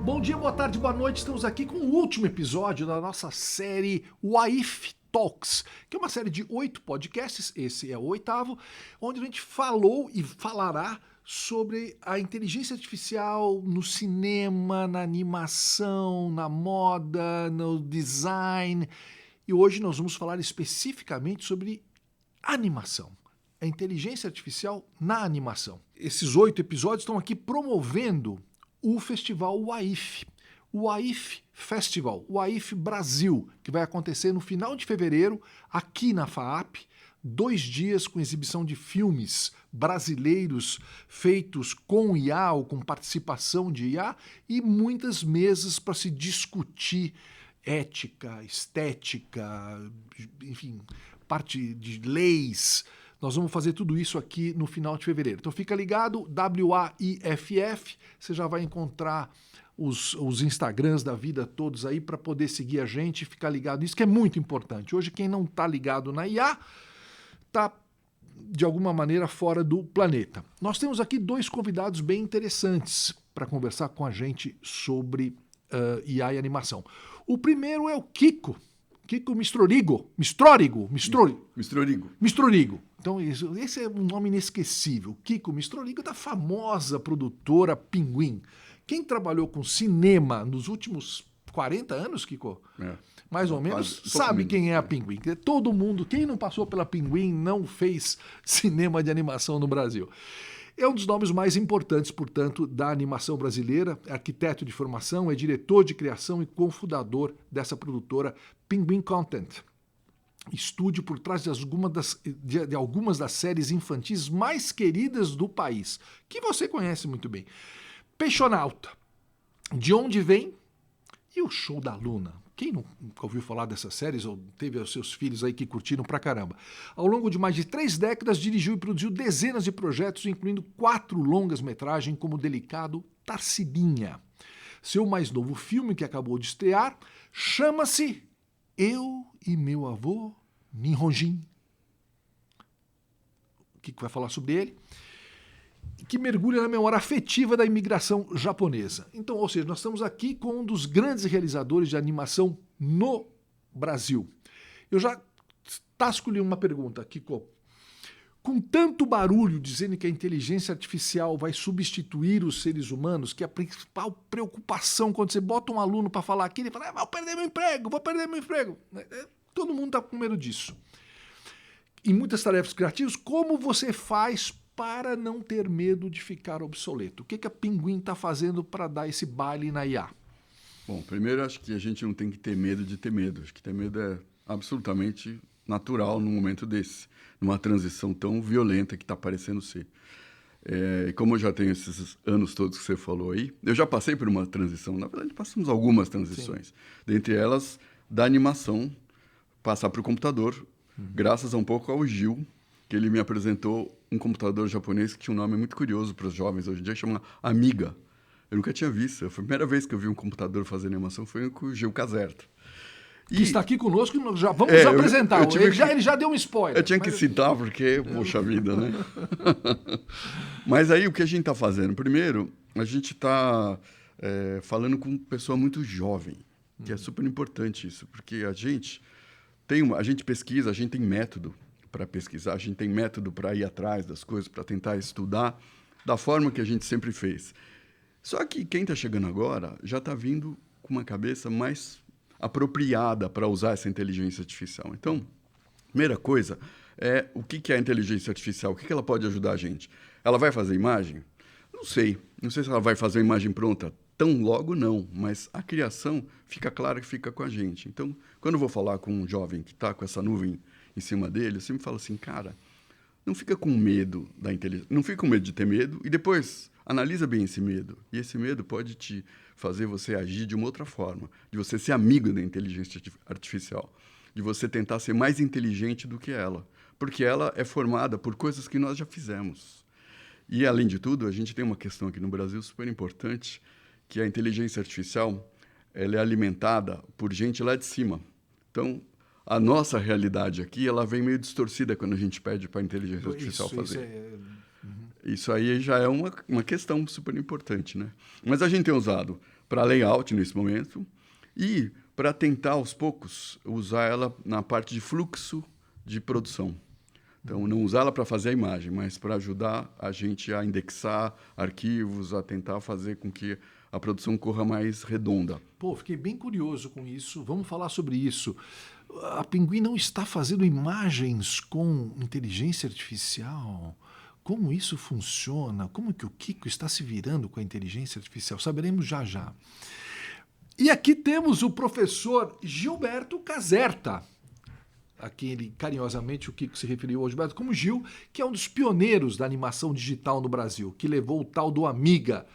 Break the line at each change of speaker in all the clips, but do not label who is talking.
Bom dia, boa tarde, boa noite. Estamos aqui com o último episódio da nossa série WAIF Talks, que é uma série de 8 podcasts, esse é o 8º, onde a gente falou e falará sobre a inteligência artificial no cinema, na animação, na moda, no design. E hoje nós vamos falar especificamente sobre animação. A inteligência artificial na animação. Esses 8 episódios estão aqui promovendo o festival WAIF, o WAIF Festival, o WAIF Brasil, que vai acontecer no final de fevereiro, aqui na FAAP, 2 dias com exibição de filmes brasileiros feitos com IA ou com participação de IA e muitas mesas para se discutir ética, estética, enfim, parte de leis. Nós vamos fazer tudo isso aqui no final de fevereiro. Então fica ligado, WAIFF, você já vai encontrar os Instagrams da vida todos aí para poder seguir a gente e ficar ligado nisso, que é muito importante. Hoje quem não está ligado na IA está, de alguma maneira, fora do planeta. Nós temos aqui 2 convidados bem interessantes para conversar com a gente sobre IA e animação. O primeiro é o Kiko Mistrorigo. Então, esse é um nome inesquecível. Kiko Mistrorigo da famosa produtora Pinguim. Quem trabalhou com cinema nos últimos 40 anos, Kiko? Mais ou menos, sabe quem é a Pinguim. Todo mundo, quem não passou pela Pinguim, não fez cinema de animação no Brasil. É um dos nomes mais importantes, portanto, da animação brasileira, é arquiteto de formação, é diretor de criação e cofundador dessa produtora Pinguim Content, estúdio por trás de algumas das séries infantis mais queridas do país, que você conhece muito bem. Peixonauta, De Onde Vem e O Show da Luna. Quem nunca ouviu falar dessas séries ou teve os seus filhos aí que curtiram pra caramba? Ao longo de mais de 3 décadas, dirigiu e produziu dezenas de projetos, incluindo 4 longas-metragens como o delicado Tarcibinha. Seu mais novo filme, que acabou de estrear, chama-se Eu e Meu Avô Minhojin. O que vai falar sobre ele? Que mergulha na memória afetiva da imigração japonesa. Então, ou seja, nós estamos aqui com um dos grandes realizadores de animação no Brasil. Eu já tasco-lhe uma pergunta, Kiko. Com tanto barulho dizendo que a inteligência artificial vai substituir os seres humanos, que a principal preocupação quando você bota um aluno para falar aqui, ele fala, vou perder meu emprego. Todo mundo está com medo disso. Em muitas tarefas criativas, como você faz para não ter medo de ficar obsoleto? O que a Pinguim está fazendo para dar esse baile na IA?
Bom, primeiro acho que a gente não tem que ter medo de ter medo. Acho que ter medo é absolutamente natural num momento desse, numa transição tão violenta que está parecendo ser. E como eu já tenho esses anos todos que você falou aí, eu já passei por uma transição. Na verdade, passamos algumas transições. Sim. Dentre elas, da animação, passar para o computador, graças a um pouco ao Gil, que ele me apresentou um computador japonês que tinha um nome muito curioso para os jovens hoje em dia, que chama Amiga. Eu nunca tinha visto. Foi a primeira vez que eu vi um computador fazer animação, foi com o Gil Caserta.
Que está aqui conosco, nós já vamos apresentar. Ele já deu um spoiler.
Eu tinha que citar, porque, poxa vida, né? Mas aí, o que a gente está fazendo? Primeiro, a gente está falando com uma pessoa muito jovem, que é super importante isso, porque a gente pesquisa, a gente tem método para pesquisar, a gente tem método para ir atrás das coisas, para tentar estudar da forma que a gente sempre fez. Só que quem está chegando agora já está vindo com uma cabeça mais apropriada para usar essa inteligência artificial. Então, primeira coisa é o que é a inteligência artificial, o que ela pode ajudar a gente. Ela vai fazer imagem? Não sei se ela vai fazer a imagem pronta. Tão logo não, mas a criação fica clara que fica com a gente. Então, quando eu vou falar com um jovem que está com essa nuvem em cima dele, eu sempre falo assim, cara, não fica com medo da inteligência, não fica com medo de ter medo e depois analisa bem esse medo. E esse medo pode te fazer você agir de uma outra forma, de você ser amigo da inteligência artificial, de você tentar ser mais inteligente do que ela, porque ela é formada por coisas que nós já fizemos. E, além de tudo, a gente tem uma questão aqui no Brasil super importante, que a inteligência artificial ela é alimentada por gente lá de cima. Então, a nossa realidade aqui, ela vem meio distorcida quando a gente pede para a inteligência artificial fazer. Isso aí já é uma questão super importante, né? Mas a gente tem usado para layout nesse momento e para tentar, aos poucos, usar ela na parte de fluxo de produção. Então, não usá-la para fazer a imagem, mas para ajudar a gente a indexar arquivos, a tentar fazer com que a produção corra mais redonda.
Pô, fiquei bem curioso com isso. Vamos falar sobre isso. A Pinguim não está fazendo imagens com inteligência artificial? Como isso funciona? Como que o Kiko está se virando com a inteligência artificial? Saberemos já já. E aqui temos o professor Gilberto Caserta, a quem ele carinhosamente o Kiko se referiu ao Gilberto como Gil, que é um dos pioneiros da animação digital no Brasil, que levou o tal do Amiga,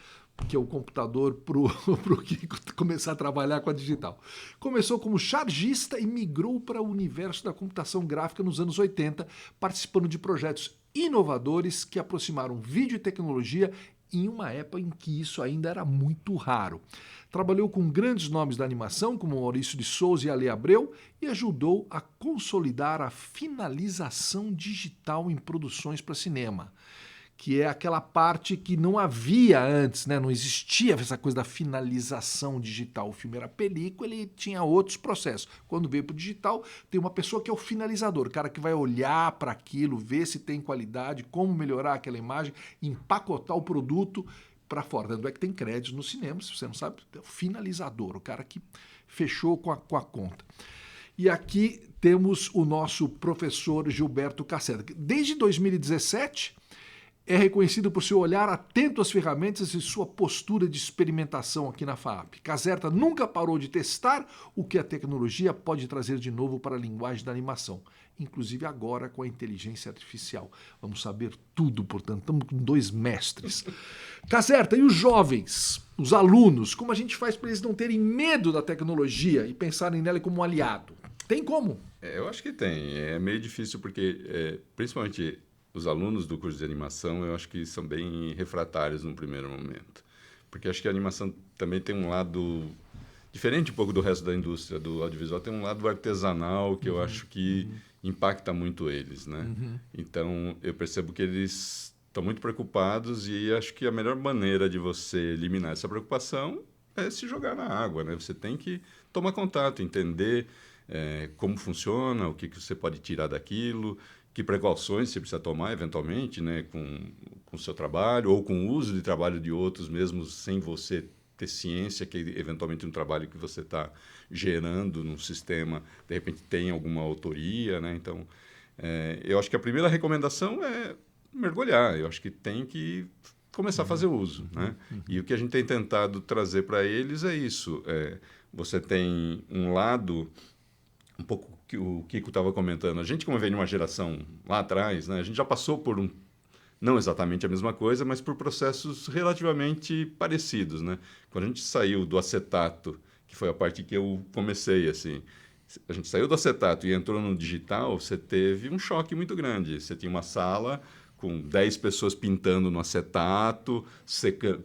que é o computador pro Kiko começar a trabalhar com a digital. Começou como chargista e migrou para o universo da computação gráfica nos anos 80, participando de projetos inovadores que aproximaram vídeo e tecnologia em uma época em que isso ainda era muito raro. Trabalhou com grandes nomes da animação, como Maurício de Souza e Ale Abreu, e ajudou a consolidar a finalização digital em produções para cinema, que é aquela parte que não havia antes, né? Não existia essa coisa da finalização digital. O filme era película, ele tinha outros processos. Quando veio para o digital, tem uma pessoa que é o finalizador, o cara que vai olhar para aquilo, ver se tem qualidade, como melhorar aquela imagem, empacotar o produto para fora. Tanto é que tem créditos no cinema, se você não sabe, é o finalizador, o cara que fechou com a conta. E aqui temos o nosso professor Gilberto Caserta. Desde 2017... é reconhecido por seu olhar atento às ferramentas e sua postura de experimentação aqui na FAAP. Caserta nunca parou de testar o que a tecnologia pode trazer de novo para a linguagem da animação, inclusive agora com a inteligência artificial. Vamos saber tudo, portanto, estamos com 2 mestres. Caserta, e os jovens, os alunos, como a gente faz para eles não terem medo da tecnologia e pensarem nela como um aliado? Tem como?
Eu acho que tem. É meio difícil porque, principalmente... os alunos do curso de animação, eu acho que são bem refratários no primeiro momento. Porque acho que a animação também tem um lado diferente um pouco do resto da indústria do audiovisual, tem um lado artesanal que eu acho que impacta muito eles, né? Então, eu percebo que eles estão muito preocupados e acho que a melhor maneira de você eliminar essa preocupação é se jogar na água, né? Você tem que tomar contato, entender como funciona, o que você pode tirar daquilo, que precauções você precisa tomar, eventualmente, né, com o seu trabalho ou com o uso de trabalho de outros, mesmo sem você ter ciência que, eventualmente, um trabalho que você está gerando num sistema, de repente, tem alguma autoria, né? Então, eu acho que a primeira recomendação é mergulhar. Eu acho que tem que começar a fazer uso, né? E o que a gente tem tentado trazer para eles é isso. Você tem um lado um pouco que o Kiko estava comentando. A gente, como vem de uma geração lá atrás, né, a gente já passou por não exatamente a mesma coisa, mas por processos relativamente parecidos, né? Quando a gente saiu do acetato, que foi a parte que eu comecei, assim, a gente saiu do acetato e entrou no digital, você teve um choque muito grande. Você tinha uma sala com 10 pessoas pintando no acetato,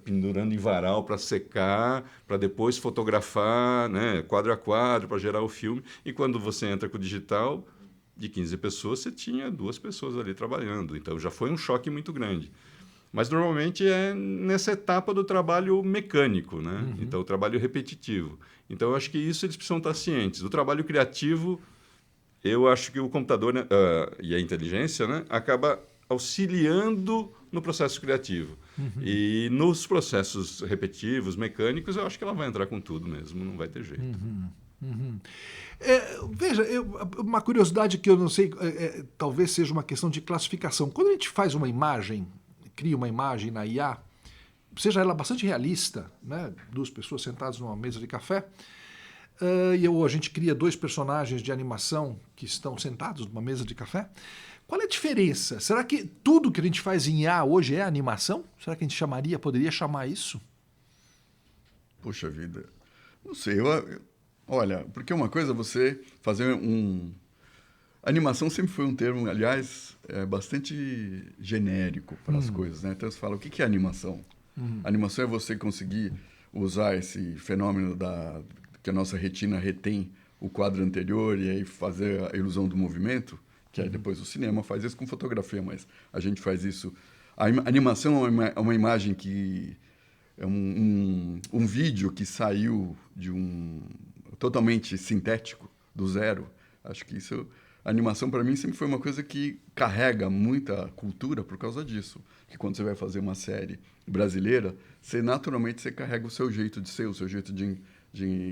pendurando em varal para secar, para depois fotografar, né, quadro a quadro, para gerar o filme. E quando você entra com o digital, de 15 pessoas, você tinha 2 pessoas ali trabalhando. Então, já foi um choque muito grande. Mas, normalmente, é nessa etapa do trabalho mecânico, né? Então, o trabalho repetitivo. Então, eu acho que isso eles precisam estar cientes. O trabalho criativo, eu acho que o computador, né, e a inteligência, né, acaba auxiliando no processo criativo. E nos processos repetitivos, mecânicos, eu acho que ela vai entrar com tudo mesmo, não vai ter jeito.
Veja, uma curiosidade que eu não sei, talvez seja uma questão de classificação. Quando a gente faz uma imagem, cria uma imagem na IA, seja ela bastante realista, né, 2 pessoas sentadas numa mesa de café, a gente cria 2 personagens de animação que estão sentados numa mesa de café. Qual é a diferença? Será que tudo que a gente faz em IA hoje é animação? Será que a gente poderia chamar isso?
Poxa vida, não sei. Olha, porque uma coisa é você fazer Animação sempre foi um termo, aliás, bastante genérico para as coisas, né? Então você fala, o que é animação? Animação é você conseguir usar esse fenômeno que a nossa retina retém o quadro anterior e aí fazer a ilusão do movimento, que aí depois o cinema faz isso com fotografia, mas a gente faz isso. A animação é uma imagem que um vídeo que saiu de totalmente sintético, do zero. Acho que isso... A animação, para mim, sempre foi uma coisa que carrega muita cultura por causa disso. Que quando você vai fazer uma série brasileira, naturalmente você carrega o seu jeito de ser, o seu jeito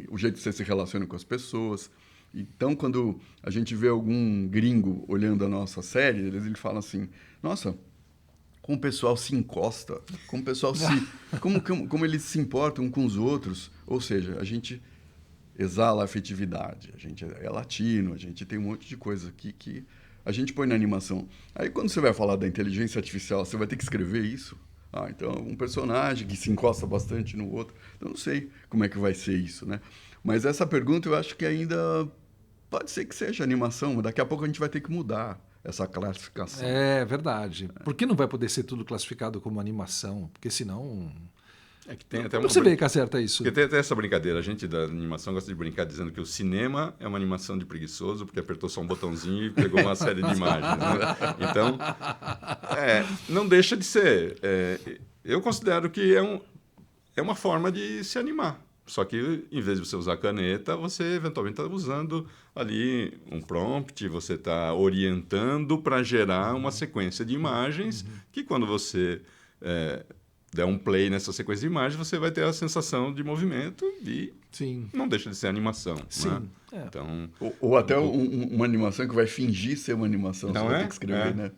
o jeito que você se relaciona com as pessoas. Então, quando a gente vê algum gringo olhando a nossa série, ele fala assim, nossa, como o pessoal se encosta, como o pessoal como eles se importam com os outros. Ou seja, a gente exala a afetividade, a gente é latino, a gente tem um monte de coisa aqui que a gente põe na animação. Aí, quando você vai falar da inteligência artificial, você vai ter que escrever isso. Então, um personagem que se encosta bastante no outro. Eu não sei como é que vai ser isso, né? Mas essa pergunta eu acho que ainda pode ser que seja animação, mas daqui a pouco a gente vai ter que mudar essa classificação.
É verdade. Por que não vai poder ser tudo classificado como animação? Porque senão...
É que tem até
Como você vê que acerta isso?
Porque tem até essa brincadeira. A gente da animação gosta de brincar dizendo que o cinema é uma animação de preguiçoso porque apertou só um botãozinho e pegou uma série de imagens. Né? Então, não deixa de ser. Eu considero que é uma forma de se animar. Só que, em vez de você usar caneta, você eventualmente está usando ali um prompt, você está orientando para gerar uma sequência de imagens que, quando você der um play nessa sequência de imagens, você vai ter a sensação de movimento e
Sim.
não deixa de ser animação.
Sim.
Né?
É.
Então,
ou até uma animação que vai fingir ser uma animação,
então,
você vai ter que escrever, né?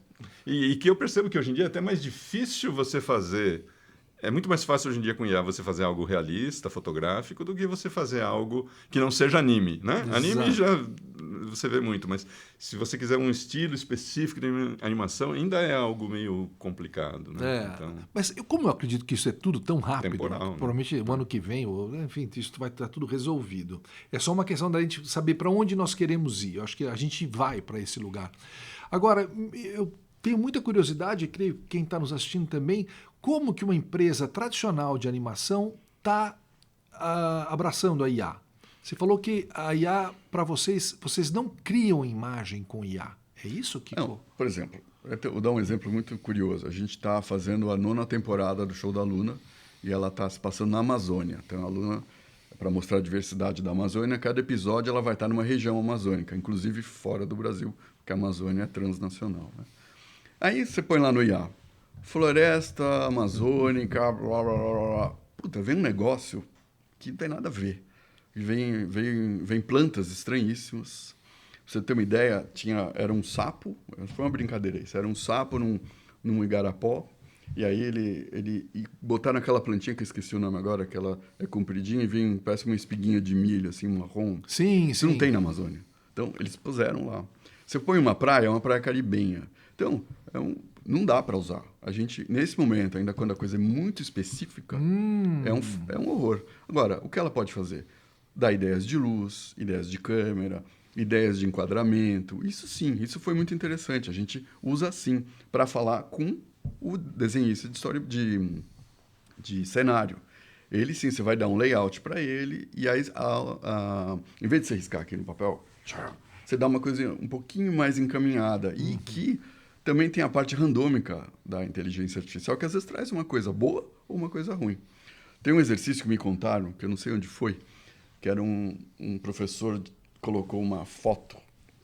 E que eu percebo que hoje em dia é até mais difícil você fazer... É muito mais fácil hoje em dia com IA você fazer algo realista, fotográfico, do que você fazer algo que não seja anime, né?
Exato.
Anime já você vê muito, mas se você quiser um estilo específico de animação, ainda é algo meio complicado, né? Então,
Mas como eu acredito que isso é tudo tão rápido,
temporal, né?
provavelmente o ano que vem, ou, enfim, isso vai estar tudo resolvido. É só uma questão da gente saber para onde nós queremos ir. Eu acho que a gente vai para esse lugar. Agora, eu tenho muita curiosidade, creio que quem está nos assistindo também, como que uma empresa tradicional de animação está abraçando a IA. Você falou que a IA, para vocês não criam imagem com IA. É isso, Kiko?
Não, por exemplo, eu vou dar um exemplo muito curioso. A gente está fazendo a 9ª temporada do Show da Luna e ela está se passando na Amazônia. Então, a Luna, para mostrar a diversidade da Amazônia, cada episódio ela vai estar numa região amazônica, inclusive fora do Brasil, porque a Amazônia é transnacional, né? Aí você põe lá no IA, floresta amazônica, blá, blá, blá, blá. Puta, vem um negócio que não tem nada a ver. Vem plantas estranhíssimas. Pra você ter uma ideia, era um sapo, foi uma brincadeira isso, era um sapo num igarapó, e aí ele botaram aquela plantinha, que eu esqueci o nome agora, que ela é compridinha e parece uma espiguinha de milho, assim, marrom.
Sim,
Isso não tem na Amazônia. Então, eles puseram lá. Você põe uma praia, é uma praia caribenha. Então, não dá para usar. A gente, nesse momento, ainda quando a coisa é muito específica, é um horror. Agora, o que ela pode fazer? Dar ideias de luz, ideias de câmera, ideias de enquadramento. Isso sim, isso foi muito interessante. A gente usa sim para falar com o desenhista de história de cenário. Ele sim, você vai dar um layout para ele e aí, em vez de você riscar aqui no papel, você dá uma coisa um pouquinho mais encaminhada e que também tem a parte randômica da inteligência artificial, que às vezes traz uma coisa boa ou uma coisa ruim. Tem um exercício que me contaram, que eu não sei onde foi, que era um professor colocou uma foto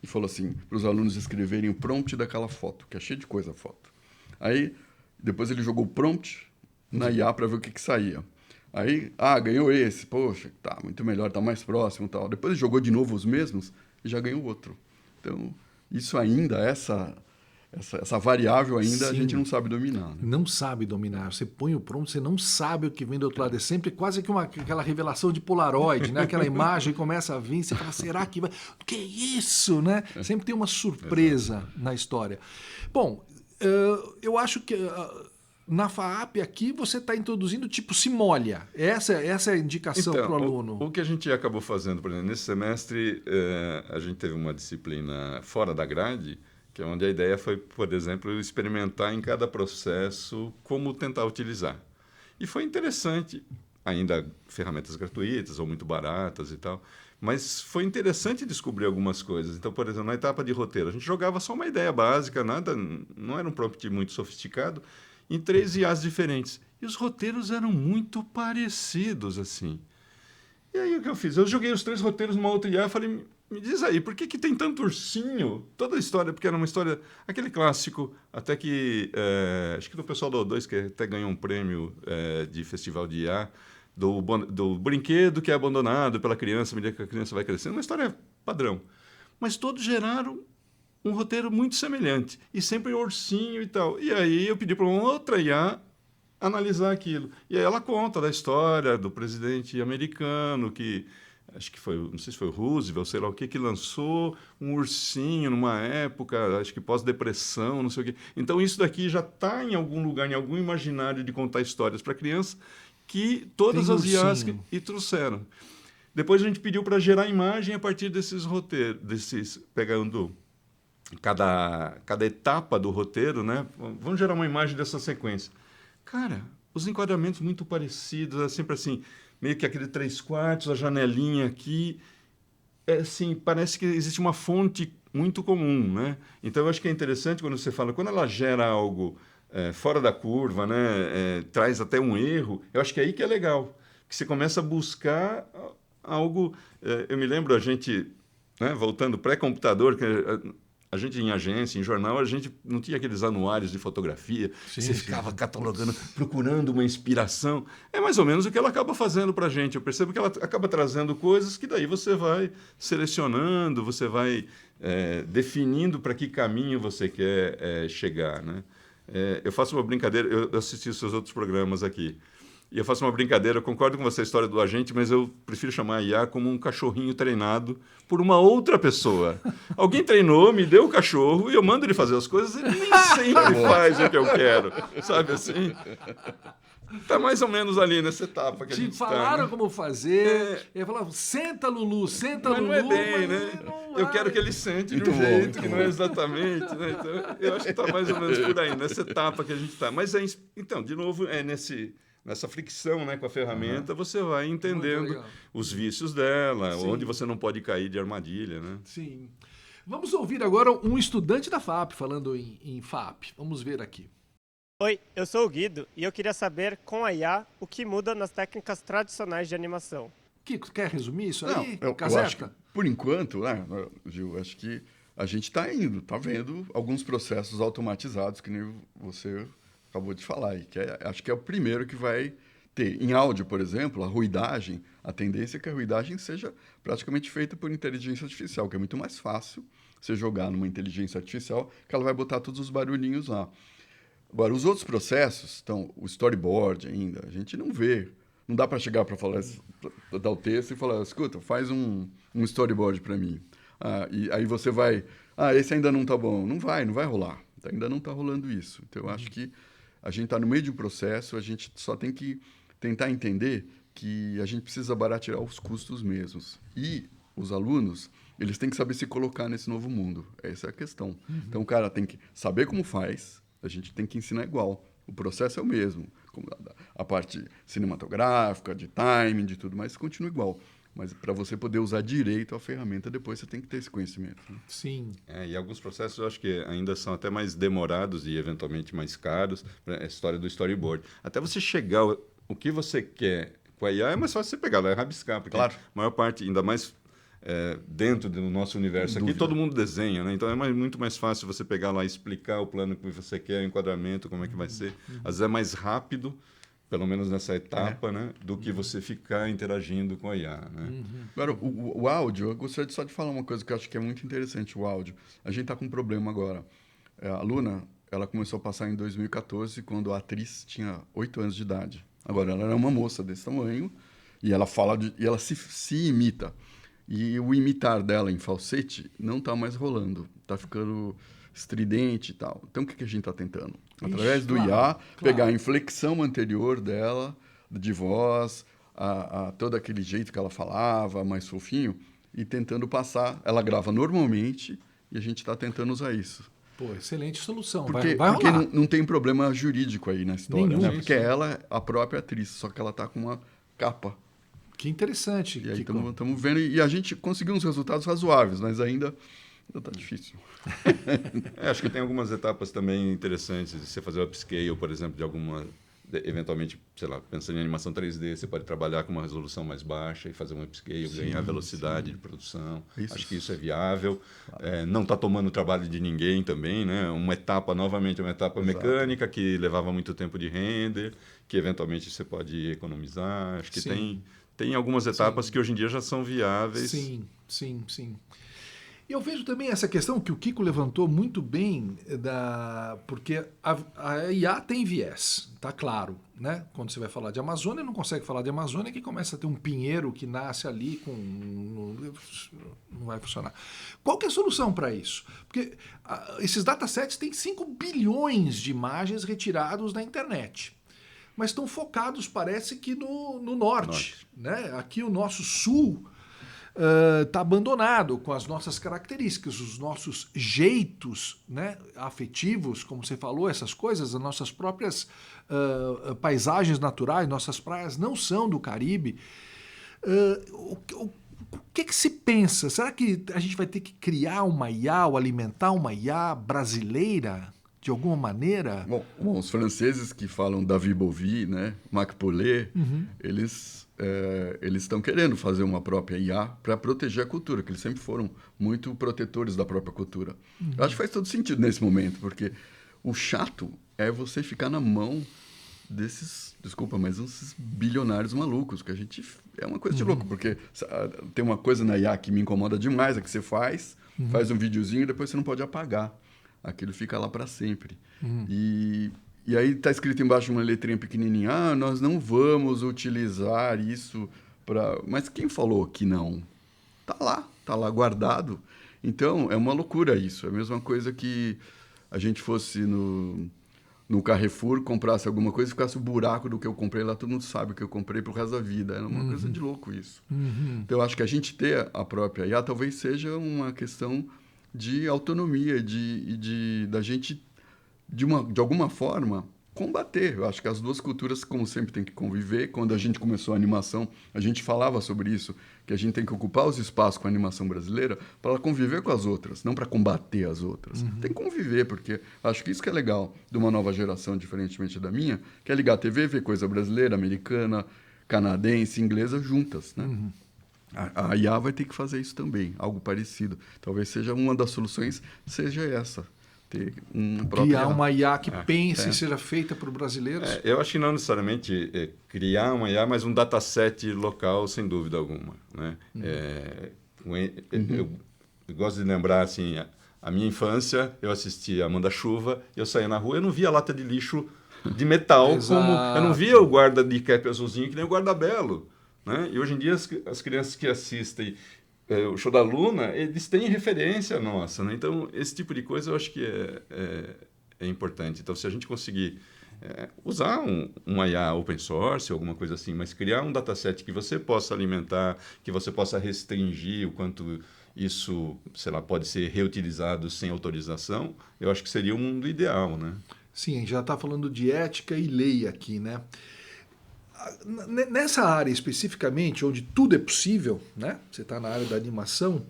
e falou assim, para os alunos escreverem o prompt daquela foto, que é cheio de coisa a foto. Aí, depois ele jogou o prompt na IA para ver o que saía. Aí, ganhou esse, poxa, tá muito melhor, tá mais próximo e tal. Depois ele jogou de novo os mesmos e já ganhou outro. Então, isso ainda, essa variável ainda, sim, a gente não sabe dominar. Né?
Não sabe dominar. Você põe o prompt, você não sabe o que vem do outro lado. É sempre quase que aquela revelação de Polaroid, né? Aquela imagem começa a vir, você fala, será que vai... O que é isso, né? Sempre tem uma surpresa na história. Bom, eu acho que na FAAP aqui você está introduzindo tipo se molha. Essa é a indicação para o aluno.
O que a gente acabou fazendo, por exemplo, nesse semestre, a gente teve uma disciplina fora da grade, que é onde a ideia foi, por exemplo, experimentar em cada processo como tentar utilizar. E foi interessante, ainda ferramentas gratuitas ou muito baratas e tal, mas foi interessante descobrir algumas coisas. Então, por exemplo, na etapa de roteiro, a gente jogava só uma ideia básica, não era um prompt muito sofisticado, em 3 IAs diferentes. E os roteiros eram muito parecidos, assim. E aí o que eu fiz? Eu joguei os 3 roteiros numa outra IA e falei, me diz aí, por que tem tanto ursinho? Toda a história, porque era uma história, aquele clássico, até que, acho que do pessoal do O2, que até ganhou um prêmio de festival de IA, do brinquedo que é abandonado pela criança, à medida que a criança vai crescendo, uma história padrão. Mas todos geraram um roteiro muito semelhante, e sempre ursinho e tal. E aí eu pedi para uma outra IA analisar aquilo. E aí ela conta da história do presidente americano, que acho que foi, não sei se foi o Roosevelt, sei lá o que lançou um ursinho numa época, acho que pós-depressão, não sei o quê. Então isso daqui já está em algum lugar, em algum imaginário de contar histórias para criança, que todas
Tem
as IAs
ursinho.
e trouxeram. Depois a gente pediu para gerar imagem a partir desses roteiros, pegando cada etapa do roteiro, né? Vamos gerar uma imagem dessa sequência. Cara, os enquadramentos muito parecidos, é sempre assim, meio que aquele 3/4, a janelinha aqui, assim, parece que existe uma fonte muito comum, né? Então, eu acho que é interessante quando você fala, quando ela gera algo fora da curva, né? Traz até um erro, eu acho que é aí que é legal, que você começa a buscar algo... eu me lembro, a gente, né, voltando pré-computador, que a gente em agência, em jornal, a gente não tinha aqueles anuários de fotografia, você ficava catalogando, procurando uma inspiração. É mais ou menos o que ela acaba fazendo para a gente. Eu percebo que ela acaba trazendo coisas que daí você vai selecionando, você vai definindo para que caminho você quer chegar, né? Eu faço uma brincadeira, eu assisti os seus outros programas aqui, e eu faço uma brincadeira, eu concordo com você a história do agente, mas eu prefiro chamar a IA como um cachorrinho treinado por uma outra pessoa. Alguém treinou, me deu o cachorro e eu mando ele fazer as coisas, ele nem sempre faz o que eu quero, sabe assim? Tá mais ou menos ali nessa etapa que a gente
falaram
tá, né?
como fazer, eu falava, senta Lulu,
Mas
Lulu,
não é bem,
mas
né?
não
Eu
vai.
quero que ele sente de
Muito
um
bom,
jeito
muito
que
bom.
não é exatamente, né? Então, eu acho que está mais ou menos por aí, nessa etapa que a gente está. Mas, então, de novo, nessa fricção, né, com a ferramenta, você vai entendendo
legal.
os vícios dela,
Sim.
onde você não pode cair de armadilha, né?
Sim. Vamos ouvir agora um estudante da FAP falando em FAP. Vamos ver aqui.
Oi, eu sou o Guido e eu queria saber, com a IA, o que muda nas técnicas tradicionais de animação.
Kiko, quer resumir isso
Não,
aí?
eu
Caserta?
acho que, por enquanto, né, Gil, acho que a gente está indo, está vendo alguns processos automatizados, que nem você acabou de falar, e acho que é o primeiro que vai ter. Em áudio, por exemplo, a ruidagem, a tendência é que a ruidagem seja praticamente feita por inteligência artificial, que é muito mais fácil você jogar numa inteligência artificial, que ela vai botar todos os barulhinhos lá. Agora, os outros processos, então, o storyboard ainda, a gente não vê. Não dá para chegar para falar, dar o texto e falar, escuta, faz um storyboard para mim. E aí você vai, esse ainda não está bom. Não vai rolar. Ainda não está rolando isso. Então, eu acho que a gente está no meio de um processo, a gente só tem que tentar entender que a gente precisa baratear os custos mesmos. E os alunos, eles têm que saber se colocar nesse novo mundo. Essa é a questão. Então, o cara tem que saber como faz, a gente tem que ensinar igual. O processo é o mesmo. A parte cinematográfica, de timing, de tudo mais, continua igual. Mas para você poder usar direito a ferramenta, depois você tem que ter esse conhecimento. Né?
Sim.
E alguns processos eu acho que ainda são até mais demorados e eventualmente mais caros. A história do storyboard. Até você chegar o que você quer com a IA é mais fácil você pegar lá e rabiscar. Porque
Claro.
a maior parte, ainda mais dentro do nosso universo aqui, todo mundo desenha, né? Então é muito mais fácil você pegar lá e explicar o plano que você quer, o enquadramento, como é que vai ser. Às vezes é mais rápido, pelo menos nessa etapa, né? Do que você ficar interagindo com a IA, né?
Agora, o áudio, eu gostaria só de falar uma coisa que eu acho que é muito interessante, o áudio. A gente está com um problema agora. A Luna, ela começou a passar em 2014, quando a atriz tinha 8 anos de idade. Agora, ela era uma moça desse tamanho, e ela fala e ela se imita. E o imitar dela em falsete não está mais rolando. Está ficando estridente e tal. Então, o que a gente está tentando? Através do IA, pegar a inflexão anterior dela, de voz, a todo aquele jeito que ela falava, mais fofinho, e tentando passar. Ela grava normalmente e a gente está tentando usar isso.
Pô, excelente solução.
Porque
Vai rolar.
não tem problema jurídico aí na história,
Nenhum,
né? Porque
sim.
ela é a própria atriz, só que ela está com uma capa.
Que interessante.
E aí
Kiko.
estamos vendo, e a gente conseguiu uns resultados razoáveis, mas ainda Ainda tá difícil.
Acho que tem algumas etapas também interessantes. Você fazer o upscale, por exemplo, de alguma... Eventualmente, sei lá, pensando em animação 3D, você pode trabalhar com uma resolução mais baixa e fazer um upscale, ganhar velocidade de produção. Acho que isso é viável. Claro. Não está tomando o trabalho de ninguém também, né? Novamente, uma etapa mecânica que levava muito tempo de render, que eventualmente você pode economizar. Acho que tem algumas etapas que hoje em dia já são viáveis.
Sim. Eu vejo também essa questão que o Kiko levantou muito bem, porque a IA tem viés, tá claro, né? Quando você vai falar de Amazônia, não consegue falar de Amazônia que começa a ter um pinheiro que nasce ali não vai funcionar. Qual que é a solução para isso? Porque esses datasets têm 5 bilhões de imagens retirados da internet. Mas estão focados, parece que no norte. Né? Aqui o nosso sul está abandonado com as nossas características, os nossos jeitos, né, afetivos, como você falou, essas coisas, as nossas próprias paisagens naturais, nossas praias não são do Caribe. O que se pensa? Será que a gente vai ter que criar uma IA ou alimentar uma IA brasileira de alguma maneira?
Bom, os franceses que falam David Bovy, né, Marc Paulet, eles estão querendo fazer uma própria IA para proteger a cultura, que eles sempre foram muito protetores da própria cultura. Eu acho que faz todo sentido nesse momento, porque o chato é você ficar na mão desses, desculpa, mas esses bilionários malucos, que a gente... É uma coisa de louco, porque tem uma coisa na IA que me incomoda demais, é que você faz um videozinho e depois você não pode apagar. Aquilo fica lá para sempre. E aí está escrito embaixo uma letrinha pequenininha, nós não vamos utilizar isso para... Mas quem falou que não? Tá lá guardado. Então, é uma loucura isso. É a mesma coisa que a gente fosse no Carrefour, comprasse alguma coisa e ficasse o buraco do que eu comprei lá, todo mundo sabe o que eu comprei pro resto da vida. Era uma coisa de louco isso. Então, eu acho que a gente ter a própria IA talvez seja uma questão de autonomia, da gente, de alguma forma, combater. Eu acho que as duas culturas, como sempre, têm que conviver. Quando a gente começou a animação, a gente falava sobre isso, que a gente tem que ocupar os espaços com a animação brasileira para ela conviver com as outras, não para combater as outras. Tem que conviver, porque acho que isso que é legal de uma nova geração, diferentemente da minha, que é ligar a TV, ver coisa brasileira, americana, canadense, inglesa juntas, né? A IA vai ter que fazer isso também, algo parecido. Talvez seja uma das soluções, seja essa. Ter
criar uma IA que pense e seja feita por brasileiros?
Eu acho que não necessariamente criar uma IA, mas um dataset local, sem dúvida alguma. Né? Eu gosto de lembrar, assim, a minha infância, eu assistia a Manda-Chuva, eu saía na rua, eu não via lata de lixo de metal, eu não via o guarda de cap azulzinho que nem o guarda-belo. Né? E hoje em dia as crianças que assistem o show da Luna, eles têm referência nossa. Né? Então, esse tipo de coisa eu acho que é importante. Então, se a gente conseguir usar uma IA open source, alguma coisa assim, mas criar um dataset que você possa alimentar, que você possa restringir o quanto isso, sei lá, pode ser reutilizado sem autorização, eu acho que seria o mundo ideal. Né?
Sim, a gente já está falando de ética e lei aqui, né? Nessa área especificamente, onde tudo é possível, né? Você está na área da animação,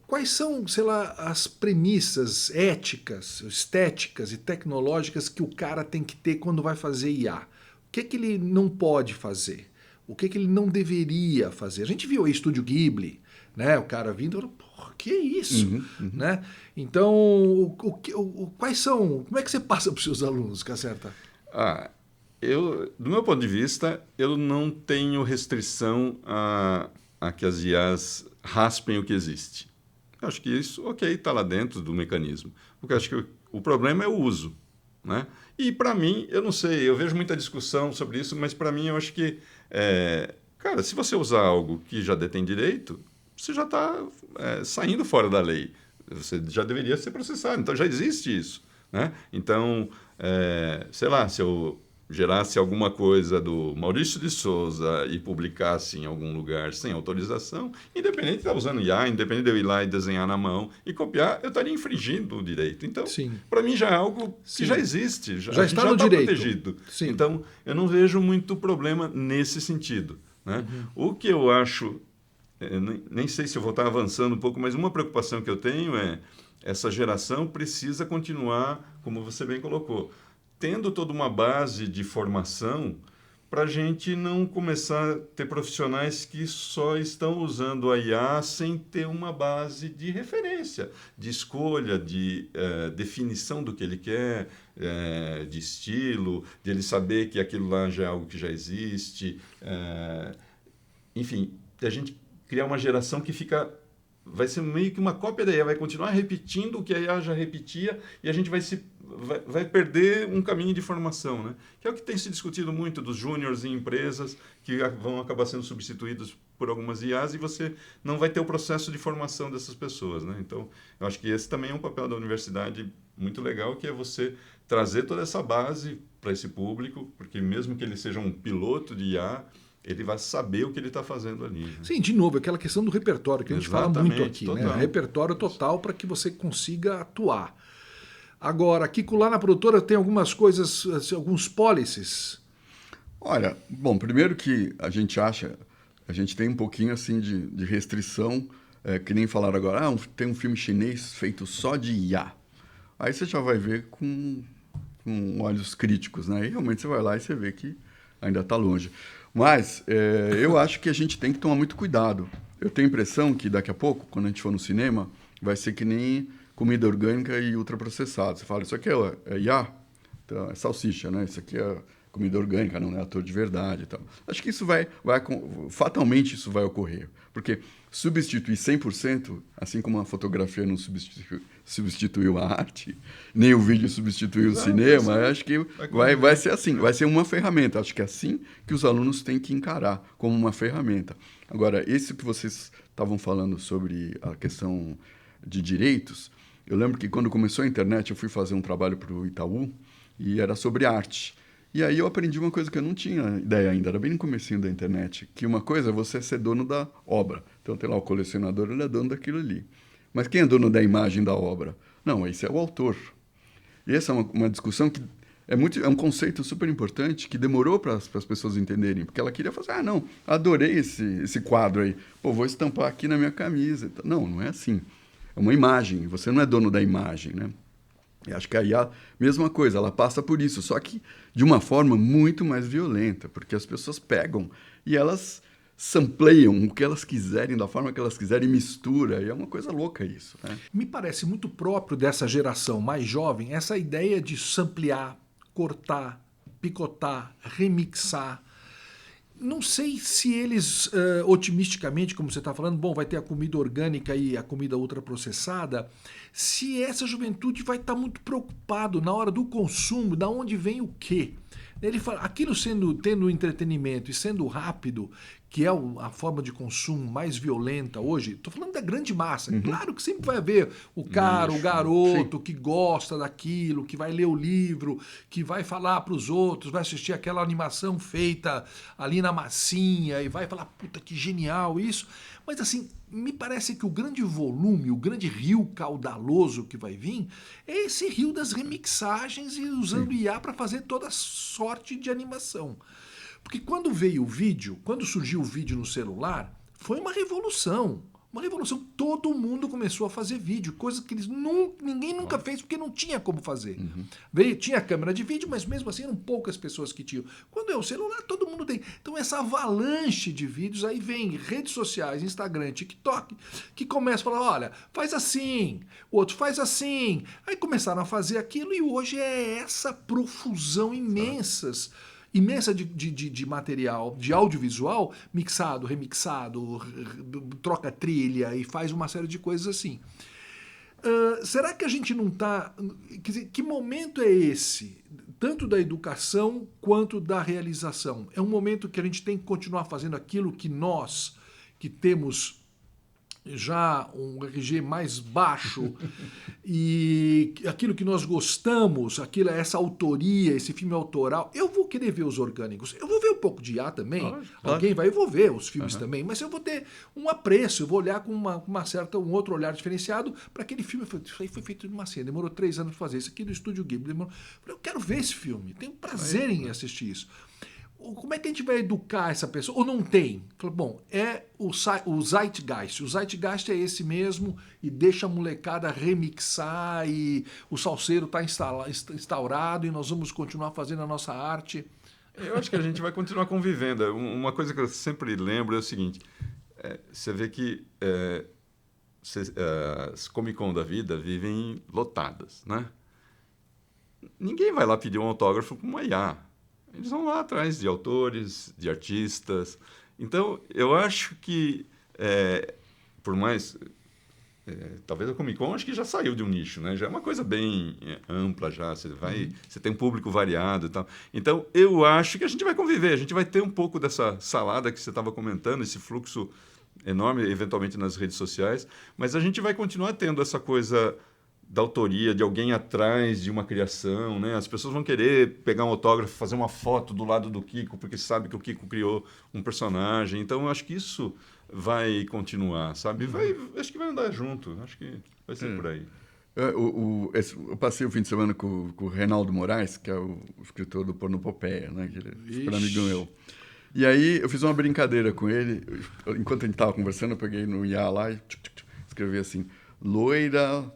quais são, sei lá, as premissas éticas, estéticas e tecnológicas que o cara tem que ter quando vai fazer IA? O que ele não pode fazer? O que ele não deveria fazer? A gente viu aí Estúdio Ghibli, né? O cara vindo e falou, porra, que é isso? Né? Então, quais são... Como é que você passa para os seus alunos, Caserta?
Do meu ponto de vista, eu não tenho restrição a que as IAs raspem o que existe. Eu acho que isso, está lá dentro do mecanismo. Porque eu acho que o problema é o uso. Né? E, para mim, eu não sei, eu vejo muita discussão sobre isso, mas, para mim, eu acho que, cara, se você usar algo que já detém direito, você já está saindo fora da lei. Você já deveria ser processado. Então, já existe isso. Né? Então, sei lá, se eu gerasse alguma coisa do Maurício de Souza e publicasse em algum lugar sem autorização, independente de estar usando IA, independente de eu ir lá e desenhar na mão e copiar, eu estaria infringindo o direito. Então, para mim já é algo que já existe, já está no direito. Protegido. Sim. Então, eu não vejo muito problema nesse sentido. Né? O que eu acho nem sei se eu vou estar avançando um pouco, mas uma preocupação que eu tenho é essa geração precisa continuar, como você bem colocou, tendo toda uma base de formação para a gente não começar a ter profissionais que só estão usando a IA sem ter uma base de referência, de escolha, de definição do que ele quer, de estilo, de ele saber que aquilo lá já é algo que já existe. Enfim, a gente criar uma geração que vai ser meio que uma cópia da IA, vai continuar repetindo o que a IA já repetia e a gente vai perder um caminho de formação, né? Que é o que tem se discutido muito dos júniores em empresas que vão acabar sendo substituídos por algumas IAs e você não vai ter o processo de formação dessas pessoas, né? Então, eu acho que esse também é um papel da universidade muito legal, que é você trazer toda essa base para esse público, porque mesmo que ele seja um piloto de IA, ele vai saber o que ele está fazendo ali. Né?
Sim, de novo, aquela questão do repertório que a gente fala muito aqui,
total.
né? Repertório total para que você consiga atuar. Agora, Kiko, lá na produtora tem algumas coisas, alguns policies.
Olha, bom, primeiro que a gente tem um pouquinho assim de restrição, que nem falaram agora, tem um filme chinês feito só de IA. Aí você já vai ver com olhos críticos, né? E realmente você vai lá e você vê que ainda está longe. Mas eu acho que a gente tem que tomar muito cuidado. Eu tenho a impressão que daqui a pouco, quando a gente for no cinema, vai ser que nem comida orgânica e ultraprocessada. Você fala, isso aqui é IA? Então, é salsicha, né? Isso aqui é comida orgânica, não é ator de verdade e tal. Acho que isso fatalmente isso vai ocorrer. Porque substituir 100%, assim como a fotografia não substituiu a arte, nem o vídeo substituiu o cinema, acho que vai ser assim, vai ser uma ferramenta. Acho que é assim que os alunos têm que encarar, como uma ferramenta. Agora, esse que vocês estavam falando sobre a questão de direitos, eu lembro que quando começou a internet, eu fui fazer um trabalho para o Itaú e era sobre arte. E aí eu aprendi uma coisa que eu não tinha ideia ainda, era bem no comecinho da internet, que uma coisa é você ser dono da obra. Então tem lá o colecionador, ele é dono daquilo ali. Mas quem é dono da imagem da obra? Não, esse é o autor. E essa é uma discussão que é um conceito super importante, que demorou para as pessoas entenderem, porque ela queria fazer, não, adorei esse quadro aí, vou estampar aqui na minha camisa. Não é assim. É uma imagem, você não é dono da imagem, né? E acho que a IA, mesma coisa, ela passa por isso, só que de uma forma muito mais violenta, porque as pessoas pegam e elas sampleiam o que elas quiserem, da forma que elas quiserem, mistura, e é uma coisa louca isso. Né?
Me parece muito próprio dessa geração mais jovem essa ideia de samplear, cortar, picotar, remixar. Não sei se eles, otimisticamente, como você está falando, vai ter a comida orgânica e a comida ultraprocessada, se essa juventude vai estar muito preocupado na hora do consumo, da onde vem o quê. Ele fala, aquilo tendo entretenimento e sendo rápido, que é a forma de consumo mais violenta hoje, estou falando da grande massa. Claro que sempre vai haver o cara, o garoto, que gosta daquilo, que vai ler o livro, que vai falar para os outros, vai assistir aquela animação feita ali na massinha e vai falar, puta, que genial isso. Mas assim, me parece que o grande volume, o grande rio caudaloso que vai vir, é esse rio das remixagens e usando IA para fazer toda sorte de animação. Porque quando veio o vídeo, quando surgiu o vídeo no celular, foi uma revolução. Uma revolução. Todo mundo começou a fazer vídeo, coisa que ninguém nunca fez porque não tinha como fazer. Tinha câmera de vídeo, mas mesmo assim eram poucas pessoas que tinham. Quando é o celular, todo mundo tem. Então essa avalanche de vídeos, aí vem redes sociais, Instagram, TikTok, que começam a falar, olha, faz assim, o outro faz assim. Aí começaram a fazer aquilo e hoje é essa profusão imensa de material, de audiovisual, mixado, remixado, troca trilha e faz uma série de coisas assim. Será que a gente não está... Quer dizer, que momento é esse? Tanto da educação quanto da realização. É um momento que a gente tem que continuar fazendo aquilo que nós, que temos já um RG mais baixo e aquilo que nós gostamos, essa autoria, esse filme autoral, eu vou querer ver os orgânicos, eu vou ver um pouco de IA também, alguém vai, eu vou ver os filmes também, mas eu vou ter um apreço, eu vou olhar com um outro olhar diferenciado para aquele filme. Isso aí foi feito de uma cena, demorou 3 anos para fazer, isso aqui do Estúdio Ghibli, eu quero ver esse filme, tenho prazer em assistir isso. como é que a gente vai educar essa pessoa? Ou não tem? Fala, bom, é o Zeitgeist. O Zeitgeist é esse mesmo e deixa a molecada remixar e o salseiro está instaurado e nós vamos continuar fazendo a nossa arte.
Eu acho que a gente vai continuar convivendo. Uma coisa que eu sempre lembro é o seguinte, você vê que as Comic Con da vida vivem lotadas, né? Ninguém vai lá pedir um autógrafo com uma IA. Eles vão lá atrás de autores, de artistas. Então, eu acho que, por mais... talvez a Comic Con acho que já saiu de um nicho, né? Já é uma coisa bem ampla já. Você tem um público variado e tal. Então, eu acho que a gente vai conviver. A gente vai ter um pouco dessa salada que você estava comentando, esse fluxo enorme, eventualmente, nas redes sociais. Mas a gente vai continuar tendo essa coisa da autoria, de alguém atrás de uma criação, né? As pessoas vão querer pegar um autógrafo, fazer uma foto do lado do Kiko, porque sabe que o Kiko criou um personagem. Então, eu acho que isso vai continuar, sabe? Acho que vai andar junto. Acho que vai ser por aí.
Eu passei o fim de semana com o Reinaldo Moraes, que é o escritor do Pornopopeia, né? Que ele é super amigo meu. E aí, eu fiz uma brincadeira com ele. Enquanto a gente estava conversando, eu peguei no IA lá e escrevi assim, loira...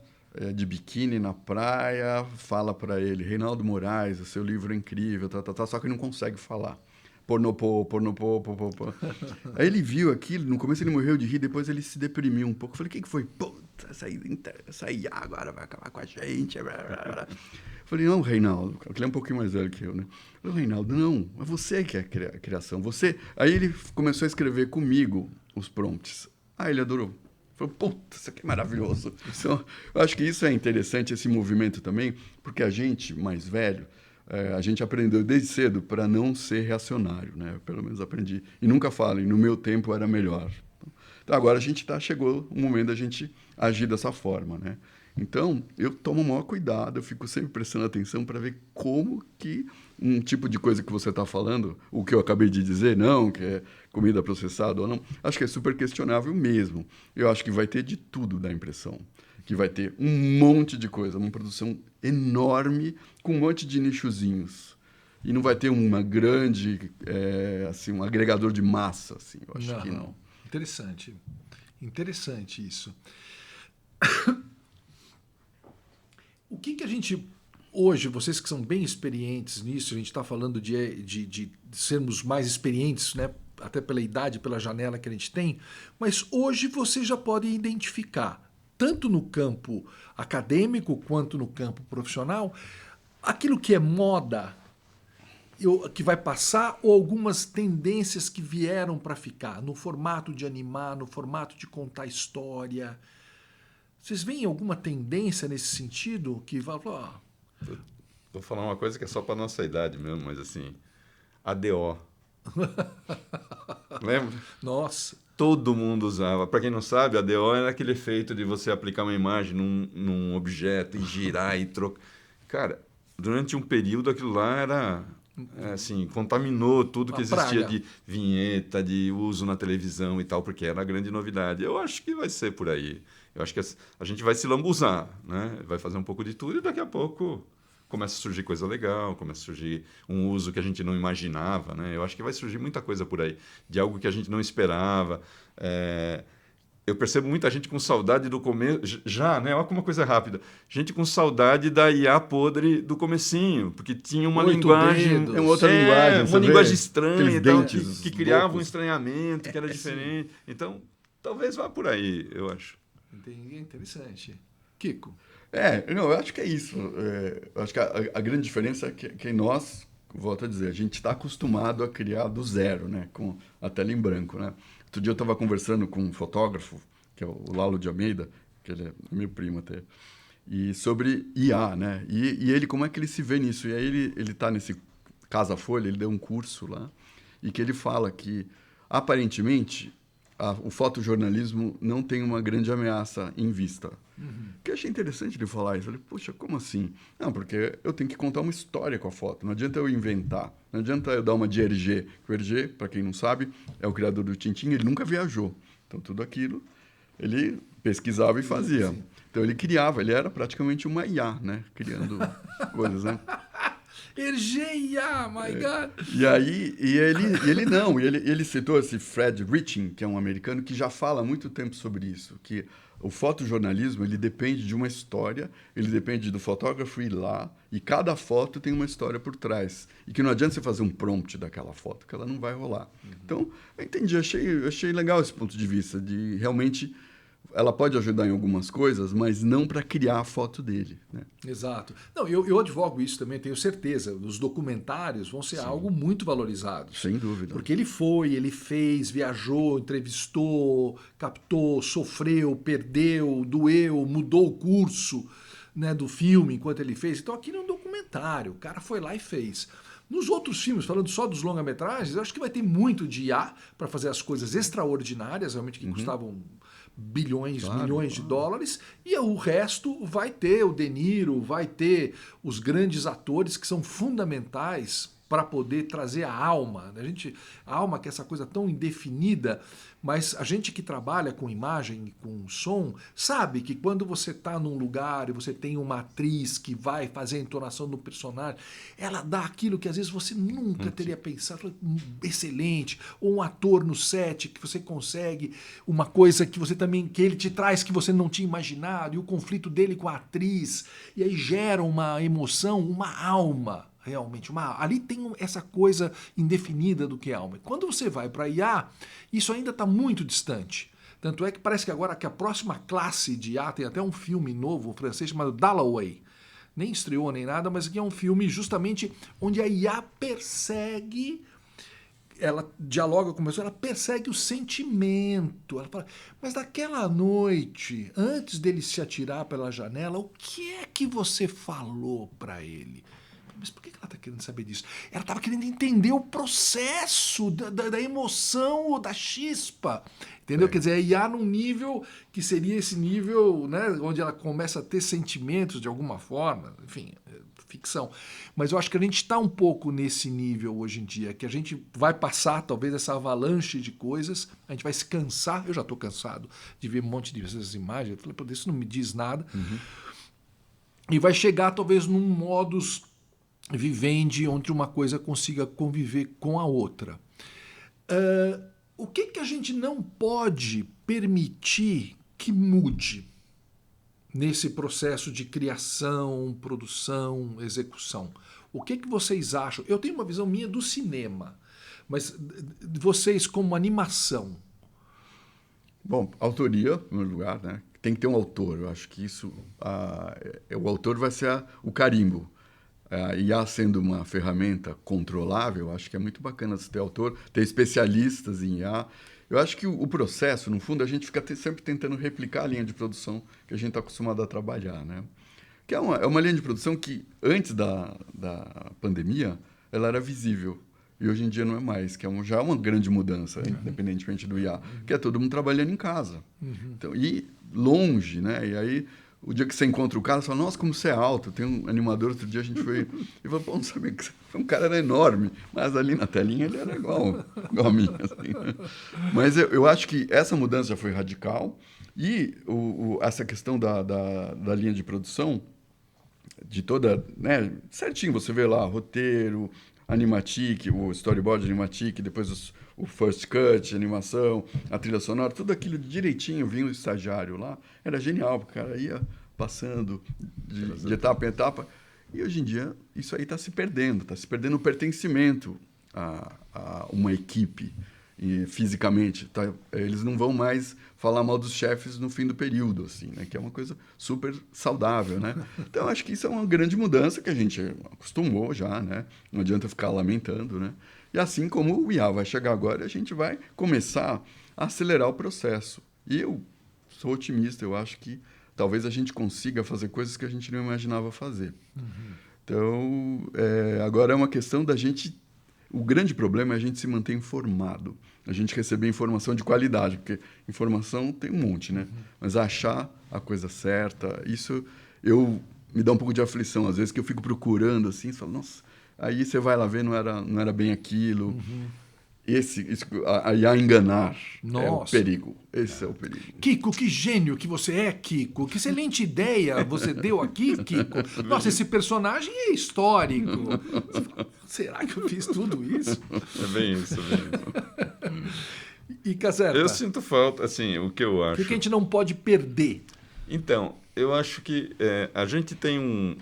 de biquíni na praia, fala para ele, Reinaldo Moraes, o seu livro é incrível, só que ele não consegue falar. Pornopô. Aí ele viu aquilo, no começo ele morreu de rir, depois ele se deprimiu um pouco. Eu falei, o que foi? Puta, essa IA agora vai acabar com a gente. Eu falei, não, Reinaldo, ele é um pouquinho mais velho que eu, né? Eu falei, Reinaldo, não, é você que é a criação, você... Aí ele começou a escrever comigo os prompts. Ah, ele adorou. Falei, puta, isso aqui é maravilhoso. Então, eu acho que isso é interessante, esse movimento também, porque a gente, mais velho, a gente aprendeu desde cedo para não ser reacionário, né? Eu, pelo menos aprendi. E nunca falem, no meu tempo era melhor. Então, agora chegou o momento da gente agir dessa forma, né? Então, eu tomo o maior cuidado, eu fico sempre prestando atenção para ver como que um tipo de coisa que você está falando, o que eu acabei de dizer, não, que é comida processada ou não, acho que é super questionável mesmo. Eu acho que vai ter de tudo da impressão, que vai ter um monte de coisa, uma produção enorme com um monte de nichozinhos. E não vai ter uma grande, assim, um agregador de massa, assim, eu acho que não.
Interessante isso. O que a gente, hoje, vocês que são bem experientes nisso, a gente está falando de sermos mais experientes, né? Até pela idade, pela janela que a gente tem, mas hoje vocês já podem identificar, tanto no campo acadêmico quanto no campo profissional, aquilo que é moda, que vai passar, ou algumas tendências que vieram para ficar, no formato de animar, no formato de contar história. Vocês veem alguma tendência nesse sentido que vai falar?
Vou falar uma coisa que é só para nossa idade mesmo, mas assim, ADO. Lembra?
Nossa.
Todo mundo usava. Para quem não sabe, ADO era aquele efeito de você aplicar uma imagem num objeto e girar e trocar. Cara, durante um período aquilo lá era... assim, contaminou tudo que existia de vinheta, de uso na televisão e tal, porque era a grande novidade. Eu acho que vai ser por aí. Eu acho que a gente vai se lambuzar, né? Vai fazer um pouco de tudo e daqui a pouco começa a surgir coisa legal, começa a surgir um uso que a gente não imaginava, né? Eu acho que vai surgir muita coisa por aí, de algo que a gente não esperava. Eu percebo muita gente com saudade do começo, já, né? Olha como uma coisa rápida. Gente com saudade da IA podre do comecinho, porque tinha uma linguagem...
É uma outra linguagem.
Uma linguagem estranha, então, que criava
loucos.
um estranhamento, que era diferente. Então, talvez vá por aí, eu acho.
Interessante. Kiko?
Eu acho que é isso. Eu acho que a grande diferença é que nós, volto a dizer, a gente está acostumado a criar do zero, né? Com a tela em branco, né? Outro dia eu estava conversando com um fotógrafo, que é o Lalo de Almeida, que ele é meu primo até, e sobre IA, né? E ele, como é que ele se vê nisso? E aí ele está nesse Casa Folha, ele deu um curso lá, e que ele fala que, aparentemente, o fotojornalismo não tem uma grande ameaça em vista. Que eu achei interessante ele falar isso. Eu falei, poxa, como assim? Não, porque eu tenho que contar uma história com a foto. Não adianta eu inventar. Não adianta eu dar uma de Hergé. O Hergé, para quem não sabe, é o criador do Tintin. Ele nunca viajou. Então, tudo aquilo ele pesquisava e fazia. Então, ele criava. Ele era praticamente uma IA, né? Criando coisas, né?
Ergeia, my God!
E aí, ele citou esse Fred Riching, que é um americano que já fala há muito tempo sobre isso, que o fotojornalismo, ele depende de uma história, ele depende do fotógrafo ir lá, e cada foto tem uma história por trás. E que não adianta você fazer um prompt daquela foto, que ela não vai rolar. Então, eu entendi, achei legal esse ponto de vista, de realmente ela pode ajudar em algumas coisas, mas não para criar a foto dele, né?
Exato. Não, eu advogo isso também, tenho certeza. Os documentários vão ser algo muito valorizado.
Sem dúvida.
Porque ele fez, viajou, entrevistou, captou, sofreu, perdeu, doeu, mudou o curso, né, do filme enquanto ele fez. Então aquilo é um documentário, o cara foi lá e fez. Nos outros filmes, falando só dos longa-metragens, eu acho que vai ter muito de IA para fazer as coisas extraordinárias, realmente que custavam bilhões, milhões de dólares, e o resto vai ter o De Niro, vai ter os grandes atores que são fundamentais para poder trazer a alma. A alma que é essa coisa tão indefinida, mas a gente que trabalha com imagem e com som, sabe que quando você está num lugar e você tem uma atriz que vai fazer a entonação do personagem, ela dá aquilo que às vezes você nunca teria pensado, excelente, ou um ator no set que você consegue uma coisa que você também, que ele te traz que você não tinha imaginado, e o conflito dele com a atriz, e aí gera uma emoção, uma alma. Realmente, ali tem essa coisa indefinida do que é alma. Quando você vai para IA, isso ainda está muito distante. Tanto é que parece que agora que a próxima classe de IA, tem até um filme novo francês chamado Dalloway. Nem estreou nem nada, mas aqui é um filme justamente onde a IA persegue, ela dialoga com a pessoa, ela persegue o sentimento. Ela fala, mas naquela noite, antes dele se atirar pela janela, o que é que você falou para ele? Mas por que ela está querendo saber disso? Ela estava querendo entender o processo da emoção ou da chispa. Entendeu? Quer dizer, a IA num nível que seria esse nível, né, onde ela começa a ter sentimentos de alguma forma. Enfim, ficção. Mas eu acho que a gente está um pouco nesse nível hoje em dia, que a gente vai passar talvez essa avalanche de coisas, a gente vai se cansar. Eu já estou cansado de ver um monte dessas imagens. Eu falei, pô, isso não me diz nada. E vai chegar talvez num modus vivendi onde uma coisa consiga conviver com a outra. O que a gente não pode permitir que mude nesse processo de criação, produção, execução? O que vocês acham? Eu tenho uma visão minha do cinema, mas vocês como animação.
Bom, autoria, em primeiro lugar, né? Tem que ter um autor. Eu acho que isso, o autor vai ser o carimbo. IA sendo uma ferramenta controlável, acho que é muito bacana você ter autor, ter especialistas em IA. Eu acho que o processo, no fundo, a gente fica sempre tentando replicar a linha de produção que a gente está acostumado a trabalhar, né? Que é uma linha de produção que, antes da pandemia, ela era visível. E hoje em dia não é mais, que já é uma grande mudança, independentemente do IA, que é todo mundo trabalhando em casa. Então, e longe, né? E aí, o dia que você encontra o cara, você fala, nossa, como você é alto. Tem um animador, outro dia a gente foi... E falou, pô, não sabia que um cara era enorme, mas ali na telinha ele era igual a mim. Assim. Mas eu acho que essa mudança já foi radical. E essa questão da linha de produção, de toda... né, certinho, você vê lá, roteiro, animatic, o storyboard animatic, depois o first cut, animação, a trilha sonora, tudo aquilo direitinho, vinha o estagiário lá, era genial, porque o cara ia passando de etapa em etapa, e hoje em dia isso aí está se perdendo o pertencimento a uma equipe, fisicamente, tá? Eles não vão mais falar mal dos chefes no fim do período, assim, né? Que é uma coisa super saudável, né? Então, acho que isso é uma grande mudança que a gente acostumou já, né? Não adianta ficar lamentando, né? E assim como o IA vai chegar agora, a gente vai começar a acelerar o processo. E eu sou otimista, eu acho que talvez a gente consiga fazer coisas que a gente não imaginava fazer. Então, agora é uma questão da gente... O grande problema é a gente se manter informado, a gente receber informação de qualidade, porque informação tem um monte, né? Mas achar a coisa certa, isso me dá um pouco de aflição, às vezes, que eu fico procurando assim, e falo, nossa, aí você vai lá ver, não era bem aquilo. a IA enganar é o
Nossa.
perigo. Esse é o perigo.
Kiko, que gênio que você é, Kiko. Que excelente ideia você deu aqui, Kiko. Nossa, esse personagem é histórico. Você fala, será que eu fiz tudo isso?
É bem isso, é bem isso.
E, Caserta,
Eu sinto falta, assim, o que eu
o
acho...
que a gente não pode perder?
Então, eu acho que a gente tem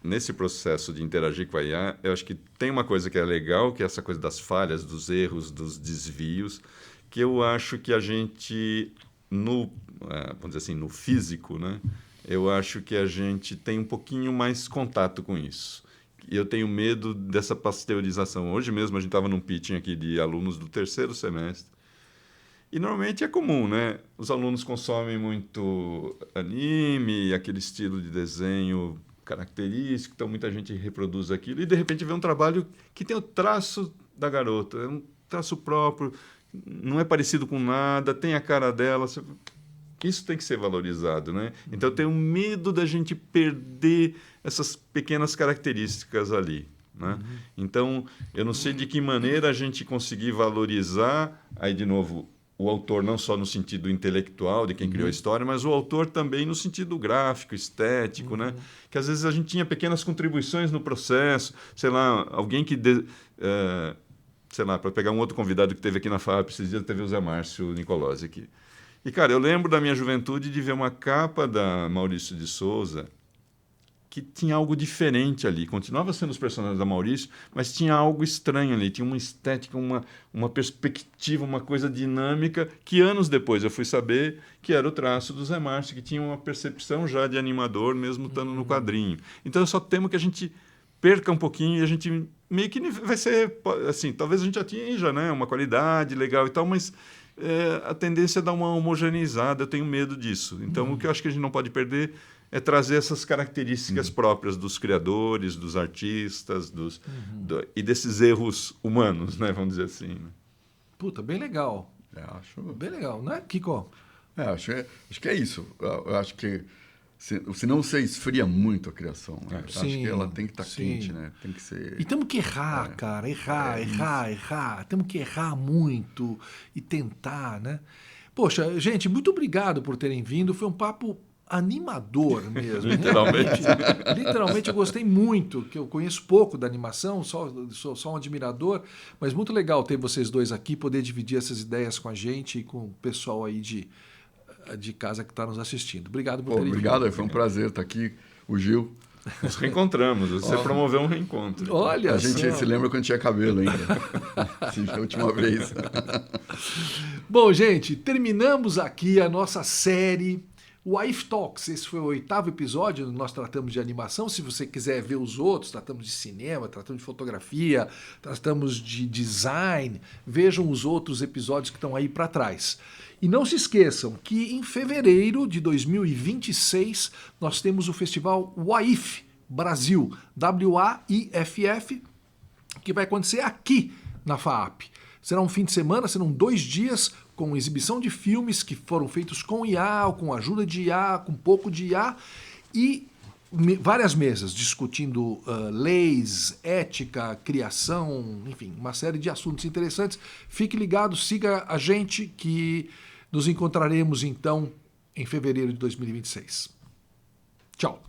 nesse processo de interagir com a IA, eu acho que tem uma coisa que é legal, que é essa coisa das falhas, dos erros, dos desvios, que eu acho que a gente, vamos dizer assim, no físico, né? Eu acho que a gente tem um pouquinho mais contato com isso. E eu tenho medo dessa pasteurização. Hoje mesmo a gente estava num pitching aqui de alunos do 3º semestre. E normalmente é comum, né? Os alunos consomem muito anime, aquele estilo de desenho característico, então muita gente reproduz aquilo e de repente vê um trabalho que tem o traço da garota, é um traço próprio, não é parecido com nada, tem a cara dela. Isso tem que ser valorizado, né? Então eu tenho medo da gente perder essas pequenas características ali, né? Então eu não sei de que maneira a gente conseguir valorizar, aí de novo, o autor não só no sentido intelectual de quem criou a história, mas o autor também no sentido gráfico, estético, né? Que às vezes a gente tinha pequenas contribuições no processo, sei lá, alguém que... sei lá, para pegar um outro convidado que teve aqui na FAP, esses dias teve o Zé Márcio Nicolosi aqui. E, cara, eu lembro da minha juventude de ver uma capa da Maurício de Souza que tinha algo diferente ali. Continuava sendo os personagens da Maurício, mas tinha algo estranho ali. Tinha uma estética, uma perspectiva, uma coisa dinâmica que anos depois eu fui saber que era o traço do Zé Márcio, que tinha uma percepção já de animador, mesmo estando no quadrinho. Então eu só temo que a gente perca um pouquinho e a gente meio que vai ser... assim, talvez a gente atinja, né, uma qualidade legal e tal, mas... a tendência é dar uma homogeneizada, eu tenho medo disso. Então, o que eu acho que a gente não pode perder é trazer essas características próprias dos criadores, dos artistas, e desses erros humanos, né? Vamos dizer assim. Né?
Puta, bem legal.
Acho...
Bem legal, né, Kiko?
acho que é isso. Eu acho que senão você esfria muito a criação. Né? Acho que ela tem que estar quente, né? Tem que ser...
E temos que errar, cara. Errar. Temos que errar muito e tentar, né? Poxa, gente, muito obrigado por terem vindo. Foi um papo animador mesmo.
Literalmente.
Literalmente, eu gostei muito, que eu conheço pouco da animação, sou só um admirador, mas muito legal ter vocês dois aqui, poder dividir essas ideias com a gente e com o pessoal aí de casa que está nos assistindo. Obrigado por terem vindo.
Obrigado, foi um prazer estar aqui. O Gil.
Nos reencontramos, você promoveu um reencontro.
Olha, a gente se lembra quando tinha cabelo ainda. Sim, a última vez.
Bom, gente, terminamos aqui a nossa série WAIF Talks. Esse foi o 8º episódio, nós tratamos de animação. Se você quiser ver os outros, tratamos de cinema, tratamos de fotografia, tratamos de design. Vejam os outros episódios que estão aí para trás. E não se esqueçam que em fevereiro de 2026 nós temos o festival WAIF Brasil, WAIFF, que vai acontecer aqui na FAAP. Será um fim de semana, serão 2 dias com exibição de filmes que foram feitos com IA, ou com ajuda de IA, com pouco de IA, e várias mesas discutindo leis, ética, criação, enfim, uma série de assuntos interessantes. Fique ligado, siga a gente que nos encontraremos então em fevereiro de 2026. Tchau!